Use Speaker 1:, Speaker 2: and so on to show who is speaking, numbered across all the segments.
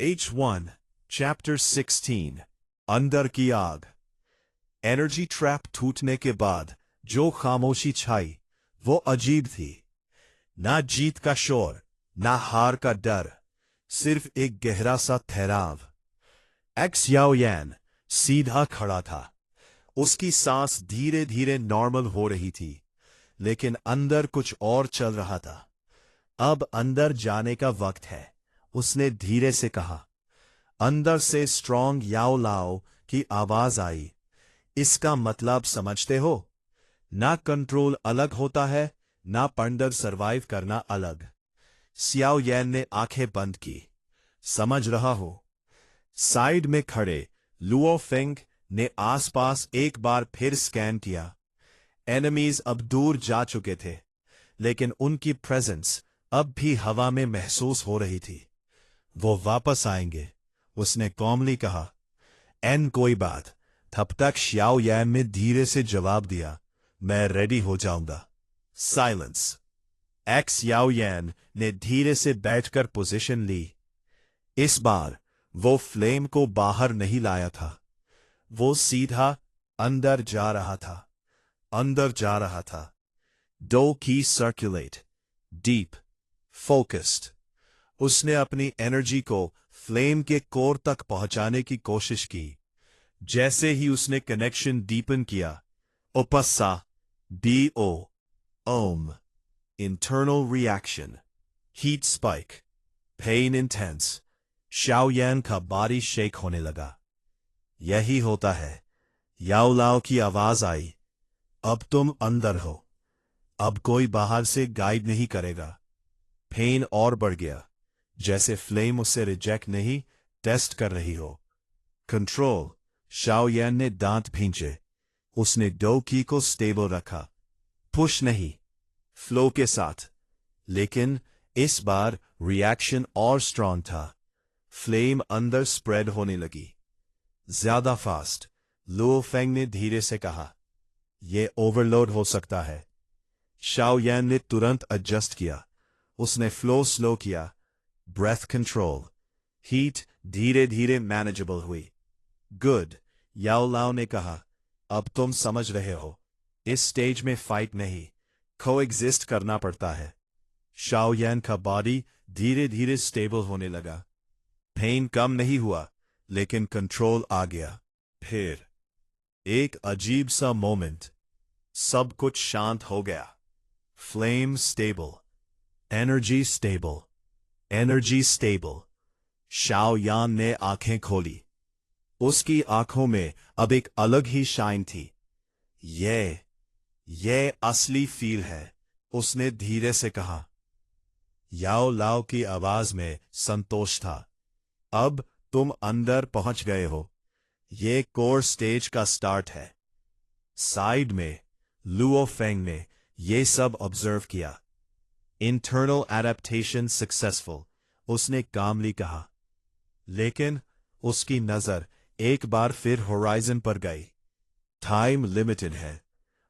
Speaker 1: H1, Chapter 16, अंदर की आग। एनर्जी ट्रैप टूटने के बाद जो खामोशी छाई वो अजीब थी। ना जीत का शोर, ना हार का डर, सिर्फ एक गहरा सा ठहराव। एक्स याओयान सीधा खड़ा था। उसकी सांस धीरे धीरे नॉर्मल हो रही थी, लेकिन अंदर कुछ और चल रहा था। अब अंदर जाने का वक्त है, उसने धीरे से कहा। अंदर से स्ट्रॉन्ग याओ लाओ की आवाज आई। इसका मतलब समझते हो? ना कंट्रोल अलग होता है, ना पंडर सरवाइव करना अलग। सियाओ यैन ने आंखें बंद की। समझ रहा हो? साइड में खड़े लुओ फेंग ने आसपास एक बार फिर स्कैन किया। एनिमीज अब दूर जा चुके थे, लेकिन उनकी प्रेजेंस अब भी हवा में महसूस हो रही थी। वो वापस आएंगे, उसने कॉमली कहा। एन कोई बात। तब तक शियाओ यान ने धीरे से जवाब दिया, मैं रेडी हो जाऊंगा। साइलेंस। एक्स याओ यान ने धीरे से बैठकर पोजीशन ली। इस बार वो फ्लेम को बाहर नहीं लाया था, वो सीधा अंदर जा रहा था। अंदर जा रहा था। डो की सर्कुलेट, डीप, फोकस्ड। उसने अपनी एनर्जी को फ्लेम के कोर तक पहुंचाने की कोशिश की। जैसे ही उसने कनेक्शन डीपन किया, उपस्सा, BO, ओम, internal reaction, heat spike, pain intense. Xiaoyan का बॉडी शेक होने लगा। यही होता है। याओ लाओ की आवाज आई। अब तुम अंदर हो, अब कोई बाहर से गाइड नहीं करेगा। पेन और बढ़ गया, जैसे फ्लेम उसे रिजेक्ट नहीं, टेस्ट कर रही हो। कंट्रोल। शाओयान ने दांत भींचे। उसने डो की को स्टेबल रखा। पुश नहीं, फ्लो के साथ। लेकिन इस बार रिएक्शन और स्ट्रांग था। फ्लेम अंदर स्प्रेड होने लगी, ज्यादा फास्ट। लुओ फेंग ने धीरे से कहा, यह ओवरलोड हो सकता है। शाओयान ने तुरंत एडजस्ट किया। उसने फ्लो स्लो किया। Breath control. हीट धीरे धीरे मैनेजेबल हुई। गुड। याओ लाओ ने कहा, अब तुम समझ रहे हो। इस स्टेज में फाइट नहीं, कोएग्जिस्ट करना पड़ता है। शाओयान का बॉडी धीरे धीरे स्टेबल होने लगा। पेन कम नहीं हुआ, लेकिन कंट्रोल आ गया। फिर एक अजीब सा मोमेंट। सब कुछ शांत हो गया। Flame stable, energy stable, energy stable. Xiaoyan ने आंखें खोली। उसकी आंखों में अब एक अलग ही शाइन थी। ये असली फील है, उसने धीरे से कहा। याओ लाओ की आवाज में संतोष था। अब तुम अंदर पहुंच गए हो। ये कोर स्टेज का स्टार्ट है। साइड में लुओ फेंग ने ये सब ऑब्जर्व किया। इंटरनल एडेप्टेशन सक्सेसफुल, उसने कामली कहा। लेकिन उसकी नजर एक बार फिर होराइजन पर गई। टाइम लिमिटेड है,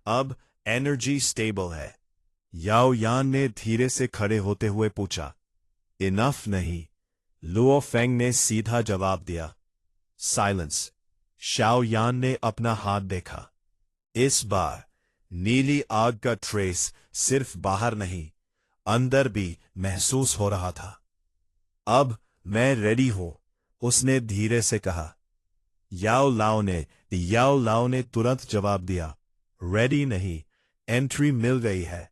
Speaker 1: अब एनर्जी स्टेबल है। याओ यान ने धीरे से खड़े होते हुए पूछा, इनफ नहीं? लुओ फेंग ने सीधा जवाब दिया। साइलेंस। शाओ यान ने अपना हाथ देखा। इस बार नीली आग का ट्रेस सिर्फ बाहर नहीं, अंदर भी महसूस हो रहा था। अब मैं रेडी हूं, उसने धीरे से कहा। याओ लाओ ने तुरंत जवाब दिया, रेडी नहीं, एंट्री मिल गई है,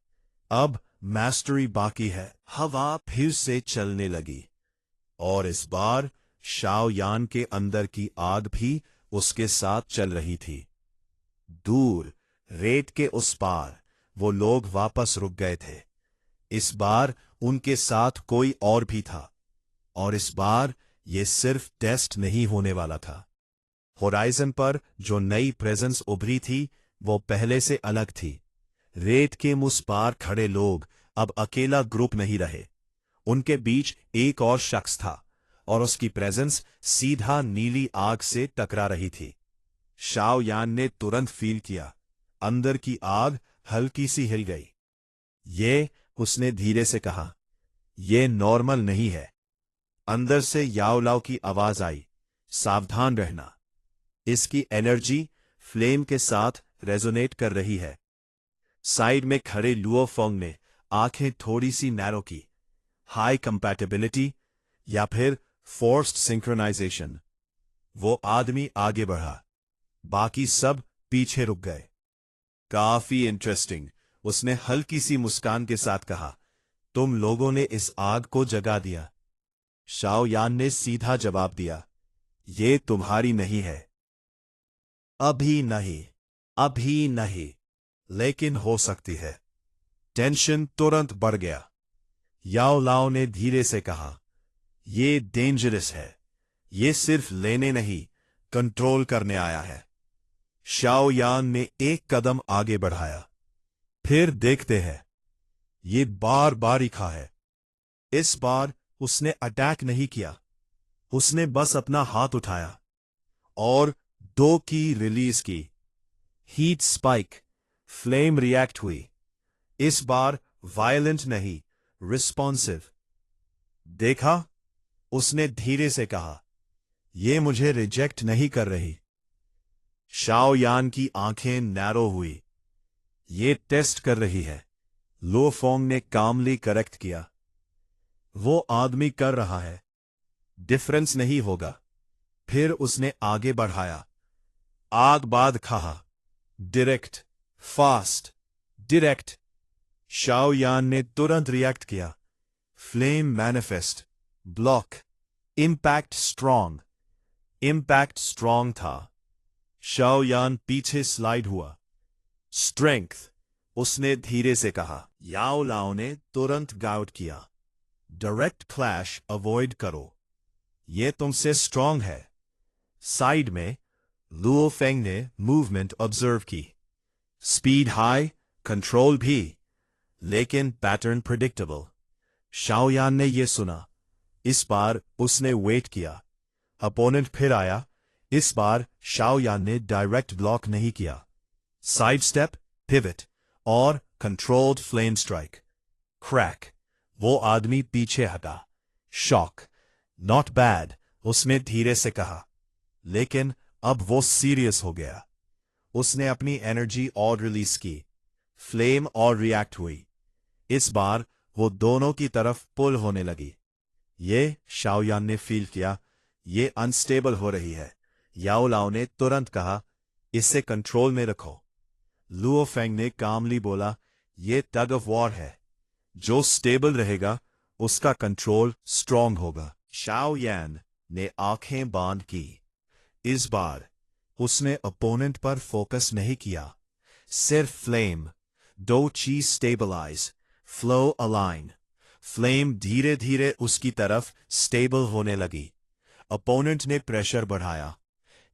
Speaker 1: अब मास्टरी बाकी है। हवा फिर से चलने लगी, और इस बार शाओयान के अंदर की आग भी उसके साथ चल रही थी। दूर रेत के उस पार वो लोग वापस रुक गए थे। इस बार उनके साथ कोई और भी था, और इस बार ये सिर्फ टेस्ट नहीं होने वाला था। होराइजन पर जो नई प्रेजेंस उभरी थी वो पहले से अलग थी। रेत के उस पार खड़े लोग अब अकेला ग्रुप नहीं रहे। उनके बीच एक और शख्स था, और उसकी प्रेजेंस सीधा नीली आग से टकरा रही थी। शाओयान ने तुरंत फील किया, अंदर की आग हल्की सी हिल गई। उसने धीरे से कहा, यह नॉर्मल नहीं है। अंदर से याओलाओ की आवाज आई, सावधान रहना। इसकी एनर्जी फ्लेम के साथ रेजोनेट कर रही है। साइड में खड़े लुओ फेंग ने आंखें थोड़ी सी नैरो की। हाई कंपैटिबिलिटी या फिर फोर्स्ड सिंक्रोनाइजेशन। वो आदमी आगे बढ़ा, बाकी सब पीछे रुक गए। काफी इंटरेस्टिंग, उसने हल्की सी मुस्कान के साथ कहा। तुम लोगों ने इस आग को जगा दिया। शाओ यान ने सीधा जवाब दिया, ये तुम्हारी नहीं है। अभी नहीं, अभी नहीं, लेकिन हो सकती है। टेंशन तुरंत बढ़ गया। याओ लाओ ने धीरे से कहा, ये डेंजरस है। ये सिर्फ लेने नहीं, कंट्रोल करने आया है। शाओ यान ने एक कदम आगे बढ़ाया। फिर देखते हैं। ये बार बारीका है। इस बार उसने अटैक नहीं किया। उसने बस अपना हाथ उठाया और 2 की रिलीज की। हीट स्पाइक, फ्लेम रिएक्ट हुई। इस बार वायलेंट नहीं, रिस्पॉन्सिव। देखा? उसने धीरे से कहा, ये मुझे रिजेक्ट नहीं कर रही। शाओ यान की आंखें नैरो हुई। ये टेस्ट कर रही है। लो फोंग ने कामली करेक्ट किया। वो आदमी कर रहा है, डिफरेंस नहीं होगा। फिर उसने आगे बढ़ाया। आग बाद कहा, डायरेक्ट, फास्ट, डायरेक्ट। शाओ यान ने तुरंत रिएक्ट किया। Flame manifest, block, impact strong. Impact strong था। शाओ यान पीछे स्लाइड हुआ। स्ट्रेंथ, उसने धीरे से कहा। याओ लाओ ने तुरंत गाउट किया। डायरेक्ट क्लैश अवॉइड करो। ये तुमसे स्ट्रांग है। साइड में लुओ फेंग ने मूवमेंट ऑब्जर्व की। स्पीड हाई, कंट्रोल भी, लेकिन पैटर्न प्रिडिक्टेबल। शाओयान ने यह सुना। इस बार उसने वेट किया। अपोनेंट फिर आया। इस बार शाओयान ने डायरेक्ट ब्लॉक नहीं किया। साइड स्टेप, पिवट और कंट्रोल्ड फ्लेम स्ट्राइक। क्रैक, वो आदमी पीछे हटा। शॉक, नॉट बैड, उसने धीरे से कहा। लेकिन अब वो सीरियस हो गया। उसने अपनी एनर्जी और रिलीज की। फ्लेम और रिएक्ट हुई। इस बार वो दोनों की तरफ पुल होने लगी। ये शाओयान ने फील किया। ये अनस्टेबल हो रही है। याओ लाओ ने तुरंत कहा, इसे कंट्रोल में रखो। लुओ फेंग ने कामली बोला, ये टग ऑफ वॉर है। जो स्टेबल रहेगा उसका कंट्रोल स्ट्रांग होगा। शाओ यान ने आंखें बांध की। इस बार उसने अपोनेंट पर फोकस नहीं किया। सिर्फ फ्लेम। 2 चीज स्टेबलाइज, फ्लो अलाइन। फ्लेम धीरे धीरे उसकी तरफ स्टेबल होने लगी। अपोनेंट ने प्रेशर बढ़ाया।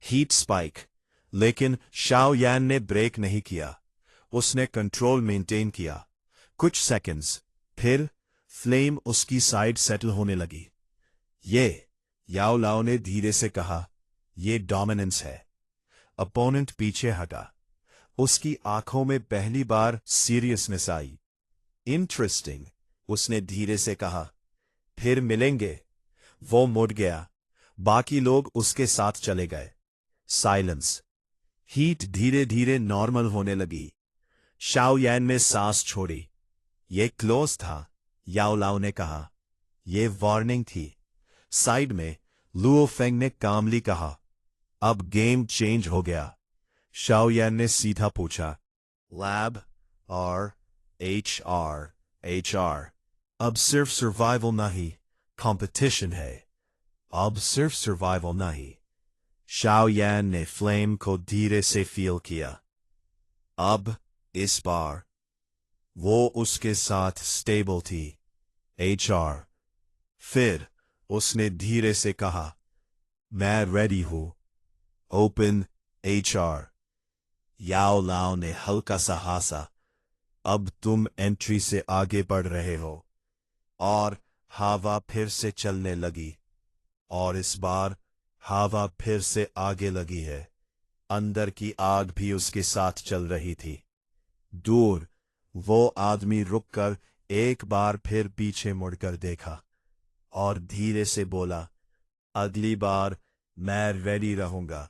Speaker 1: हीट स्पाइक, लेकिन शाओ यान ने ब्रेक नहीं किया। उसने कंट्रोल मेंटेन किया। कुछ सेकंड्स, फिर फ्लेम उसकी साइड सेटल होने लगी। ये, याओ लाओ ने धीरे से कहा, ये डोमिनेंस है। अपोनेंट पीछे हटा। उसकी आंखों में पहली बार सीरियसनेस आई। इंटरेस्टिंग, उसने धीरे से कहा। फिर मिलेंगे। वो मुड़ गया। बाकी लोग उसके साथ चले गए। साइलेंस। हीट धीरे धीरे नॉर्मल होने लगी। शाओ यान ने सांस छोड़ी। ये क्लोज था, याओ लाओ ने कहा। ये वार्निंग थी। साइड में लुओ फेंग ने कामली कहा, अब गेम चेंज हो गया। शाओ यान ने सीधा पूछा, लैब और HR? अब सिर्फ सर्वाइवल नहीं, कंपटीशन है। अब सिर्फ सर्वाइवल नहीं। शाओ यान ने फ्लेम को धीरे से फील किया। अब इस बार वो उसके साथ स्टेबल थी। HR। फिर उसने धीरे से कहा, मैं रेडी हूं। Open HR। याओ लाओ ने हल्का सा हंसा। अब तुम एंट्री से आगे बढ़ रहे हो। और हवा फिर से चलने लगी। और इस बार हवा फिर से आगे लगी है। अंदर की आग भी उसके साथ चल रही थी। दूर वो आदमी रुककर एक बार फिर पीछे मुड़कर देखा और धीरे से बोला, अगली बार मैं रेडी रहूंगा।